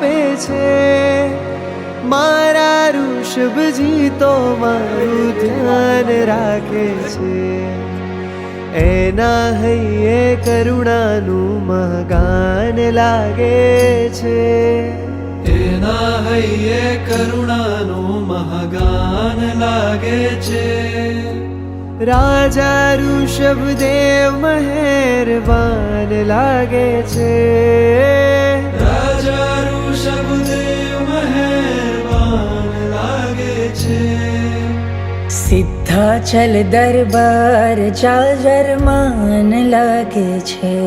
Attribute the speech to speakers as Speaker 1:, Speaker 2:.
Speaker 1: આપે છે. મારા ઋષભજી તો મારું ધ્યાન રાખે છે. એના હૈયે કરુણાનું મહાગાન લાગે છે.
Speaker 2: એના હૈયે કરુણાનું મહાગાન લાગે છે.
Speaker 1: રાજા ઋષભદેવ મહેરબાન લાગે છે.
Speaker 2: રાજા ઋષભદેવ મહેરબાન લાગે છે.
Speaker 3: સિદ્ધાચલ દરબાર જાજરમાન લાગે છે.